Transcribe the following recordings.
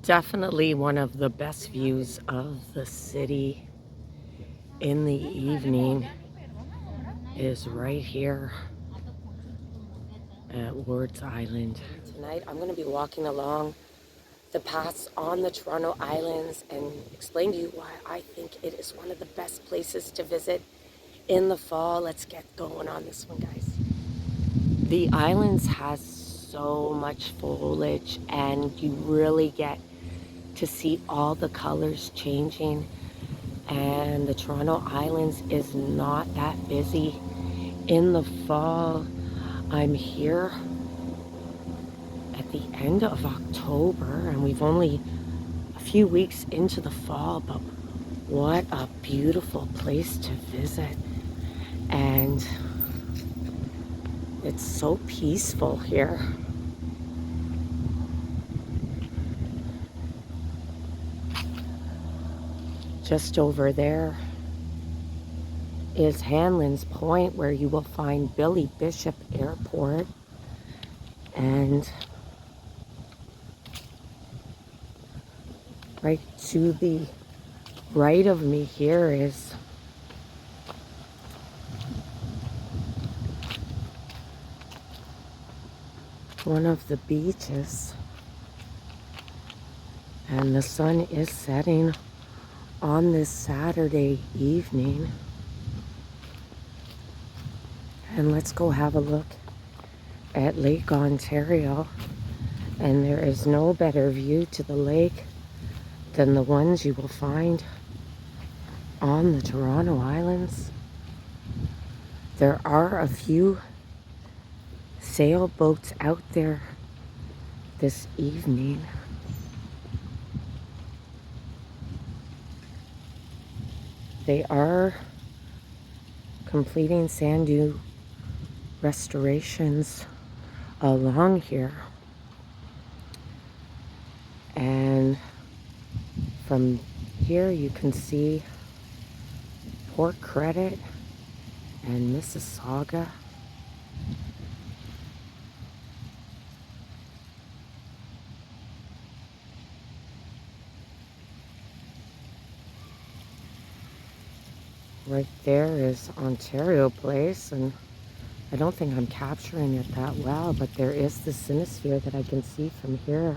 Definitely one of the best views of the city in the evening is right here at Ward's Island. Tonight I'm going to be walking along the paths on the Toronto Islands and explain to you why I think it is one of the best places to visit in the fall. Let's get going on this one, guys. The islands has so much foliage and you really get to see all the colors changing, and the Toronto Islands is not that busy in the fall. I'm here at the end of October and we've only a few weeks into the fall, but what a beautiful place to visit, and it's so peaceful here. Just over there is Hanlan's Point, where you will find Billy Bishop Airport, and right to the right of me here is one of the beaches, and the sun is setting on this Saturday evening. And let's go have a look at Lake Ontario, and there is no better view to the lake than the ones you will find on the Toronto Islands. There are a few sailboats out there this evening. They are completing sand dune restorations along here. And from here you can see Port Credit and Mississauga. Right there is Ontario Place, and I don't think I'm capturing it that well, but there is the Cinesphere that I can see from here.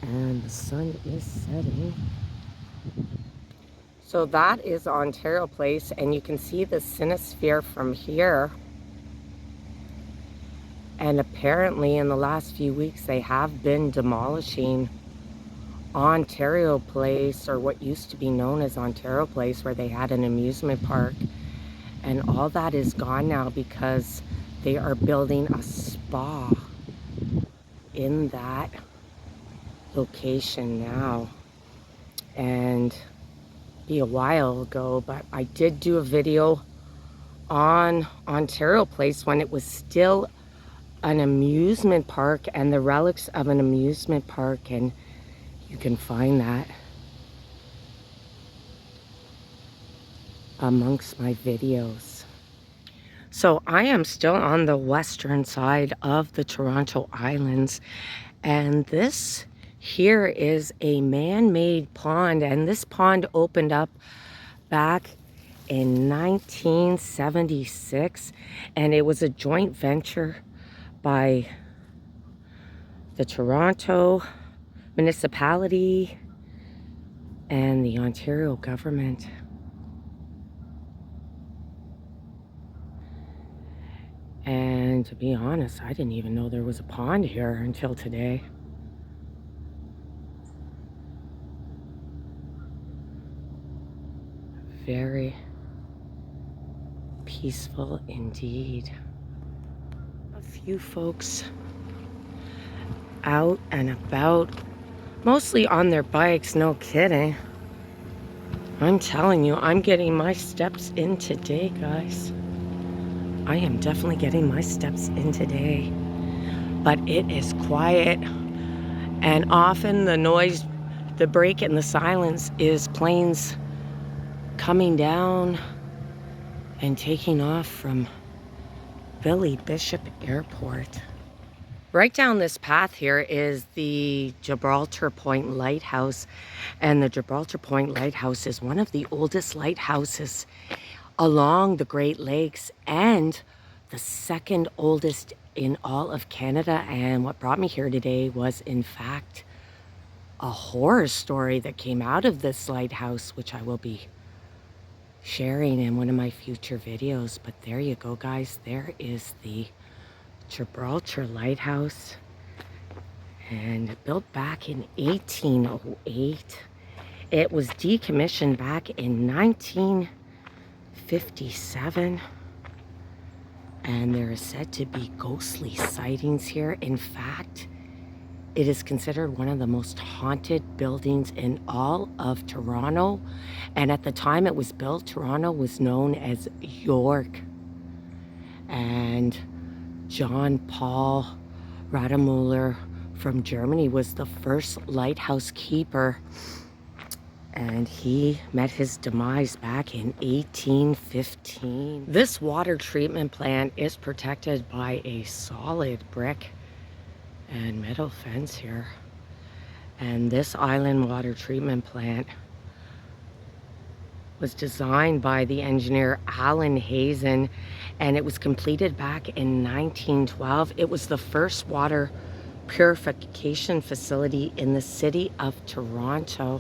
And the sun is setting. So that is Ontario Place, and you can see the Cinesphere from here. And apparently in the last few weeks they have been demolishing Ontario Place, or what used to be known as Ontario Place, where they had an amusement park. And all that is gone now because they are building a spa in that location now. And be a while ago, but I did do a video on Ontario Place when it was still an amusement park and the relics of an amusement park, and you can find that amongst my videos. So I am still on the western side of the Toronto Islands, and this here is a man-made pond, and this pond opened up back in 1976, and it was a joint venture by the Toronto municipality and the Ontario government. And to be honest, I didn't even know there was a pond here until today. Very peaceful indeed. A few folks out and about, mostly on their bikes, no kidding. I'm telling you, I'm getting my steps in today, guys. I am definitely getting my steps in today. But it is quiet, and often the noise, the break in the silence is planes coming down and taking off from Billy Bishop Airport. Right down this path here is the Gibraltar Point Lighthouse. And the Gibraltar Point Lighthouse is one of the oldest lighthouses along the Great Lakes and the second oldest in all of Canada. And what brought me here today was, in fact, a horror story that came out of this lighthouse, which I will be sharing in one of my future videos. But there you go, guys. There is the Gibraltar Lighthouse, and built back in 1808. It was decommissioned back in 1957, and there is said to be ghostly sightings here. In fact, it is considered one of the most haunted buildings in all of Toronto. And at the time it was built, Toronto was known as York. And John Paul Rademüller from Germany was the first lighthouse keeper. And he met his demise back in 1815. This water treatment plant is protected by a solid brick and metal fence here. And this island water treatment plant was designed by the engineer Alan Hazen, and it was completed back in 1912. It was the first water purification facility in the city of Toronto.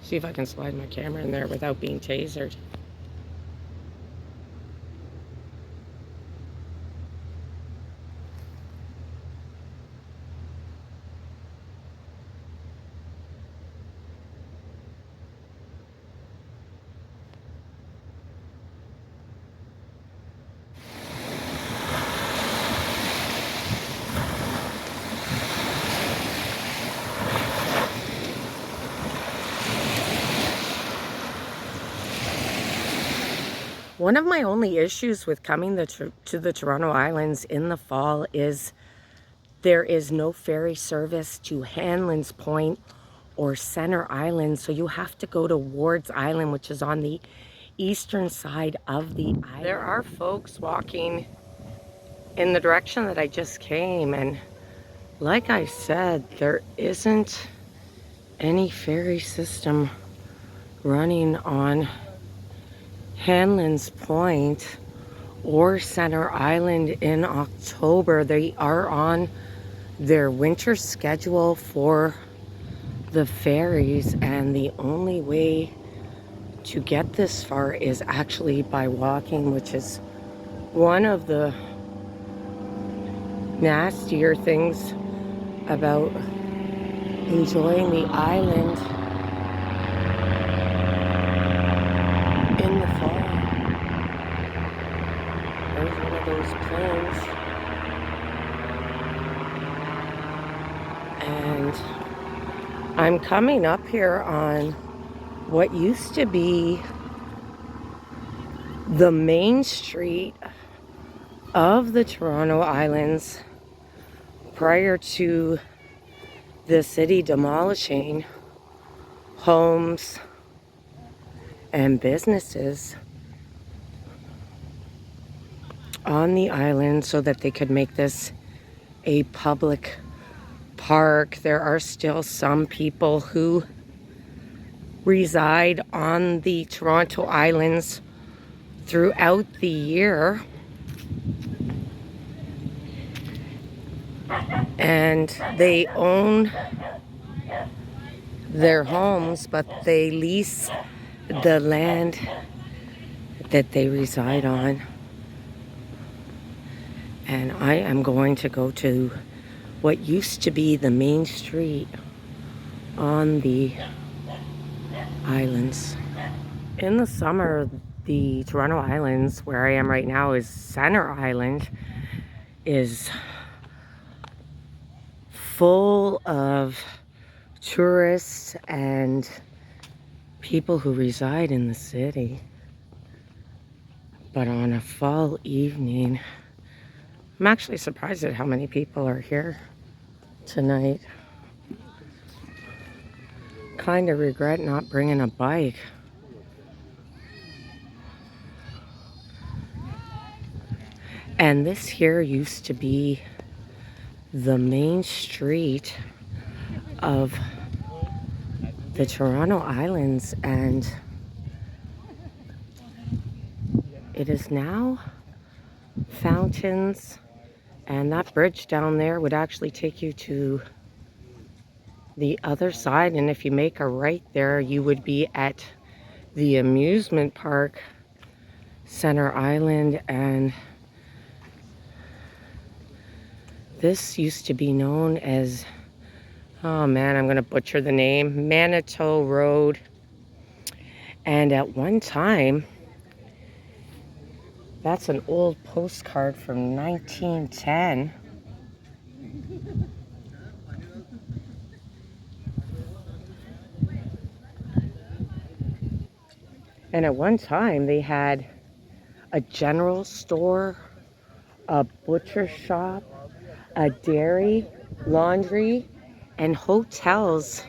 See if I can slide my camera in there without being tasered. One of my only issues with coming to the Toronto Islands in the fall is there is no ferry service to Hanlan's Point or Center Island, so you have to go to Wards Island, which is on the eastern side of the island. There are folks walking in the direction that I just came, and like I said, there isn't any ferry system running on Hanlan's Point or Center Island in October. They are on their winter schedule for the ferries, and the only way to get this far is actually by walking, which is one of the nastier things about enjoying the island in the fall. There's one of those planes, and I'm coming up here on what used to be the main street of the Toronto Islands prior to the city demolishing homes and businesses on the island so that they could make this a public park. There are still some people who reside on the Toronto Islands throughout the year, and they own their homes, but they lease the land that they reside on. And I am going to go to what used to be the main street on the islands. In the summer, the Toronto Islands, where I am right now, is Center Island, is full of tourists and people who reside in the city. But on a fall evening, I'm actually surprised at how many people are here tonight. kind of regret not bringing a bike. And this here used to be the main street of the Toronto Islands, and it is now fountains, and that bridge down there would actually take you to the other side, and if you make a right there, you would be at the amusement park, Center Island. And this used to be known as, oh man, I'm gonna butcher the name, Manitou Road. And at one time, that's an old postcard from 1910. And at one time, they had a general store, a butcher shop, a dairy, laundry, and hotels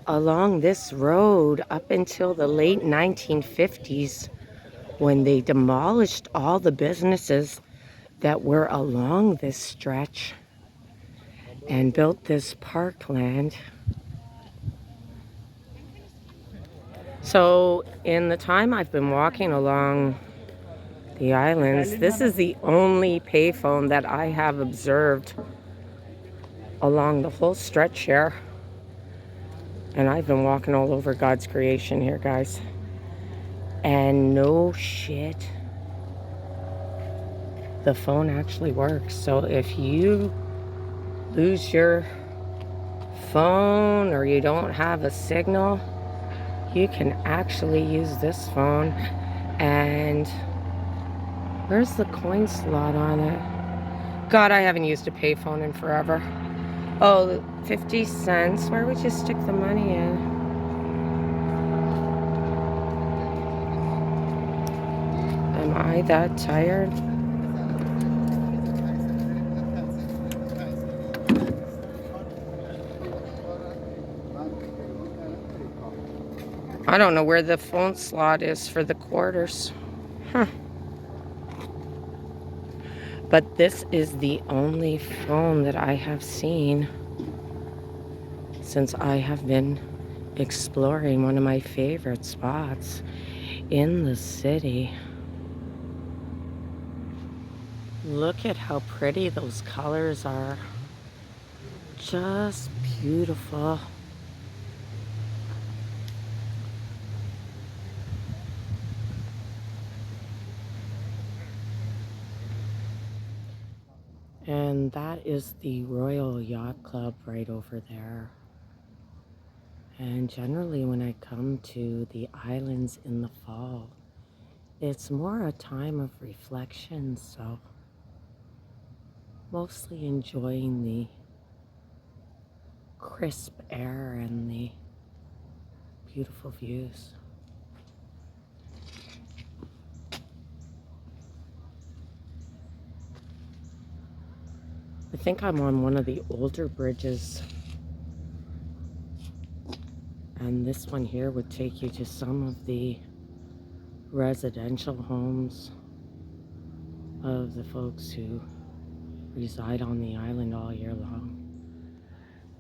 along this road up until the late 1950s, when they demolished all the businesses that were along this stretch and built this parkland. So in the time I've been walking along the islands, this is the only payphone that I have observed along the whole stretch here. And I've been walking all over God's creation here, guys. And no shit, the phone actually works. So if you lose your phone or you don't have a signal, you can actually use this phone. And where's the coin slot on it? God, I haven't used a payphone in forever. Oh, 50 cents. Where would you stick the money in? Am I that tired? I don't know where the phone slot is for the quarters. Huh. But this is the only phone that I have seen since I have been exploring one of my favorite spots in the city. Look at how pretty those colors are. Just beautiful. And that is the Royal Yacht Club right over there. And generally when I come to the islands in the fall, it's more a time of reflection, so mostly enjoying the crisp air and the beautiful views. I think I'm on one of the older bridges, and this one here would take you to some of the residential homes of the folks who reside on the island all year long.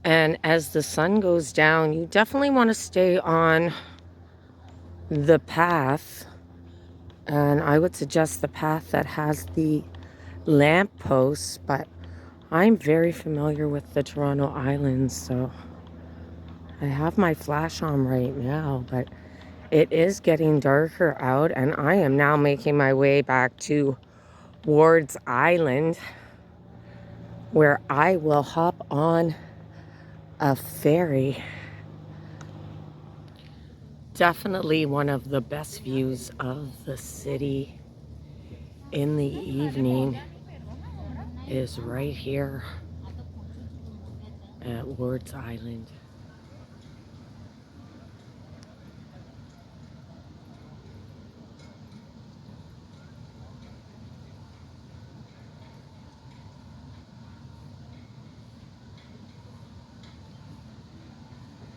And as the sun goes down, you definitely want to stay on the path, and I would suggest the path that has the lamp posts, but I'm very familiar with the Toronto Islands, so I have my flash on right now, but it is getting darker out, and I am now making my way back to Ward's Island, where I will hop on a ferry. Definitely one of the best views of the city in the evening is right here at Ward's Island.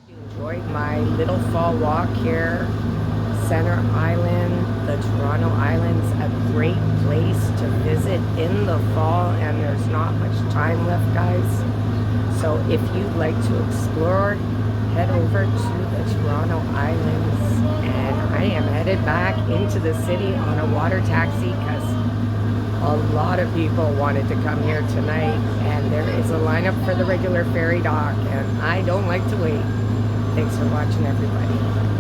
Enjoyed my my little fall walk here. Center Island, the Toronto Islands, a great place to visit in the fall, and there's not much time left, guys. So if you'd like to explore, head over to the Toronto Islands. And I am headed back into the city on a water taxi because a lot of people wanted to come here tonight, and there is a lineup for the regular ferry dock, and I don't like to wait. Thanks for watching, everybody.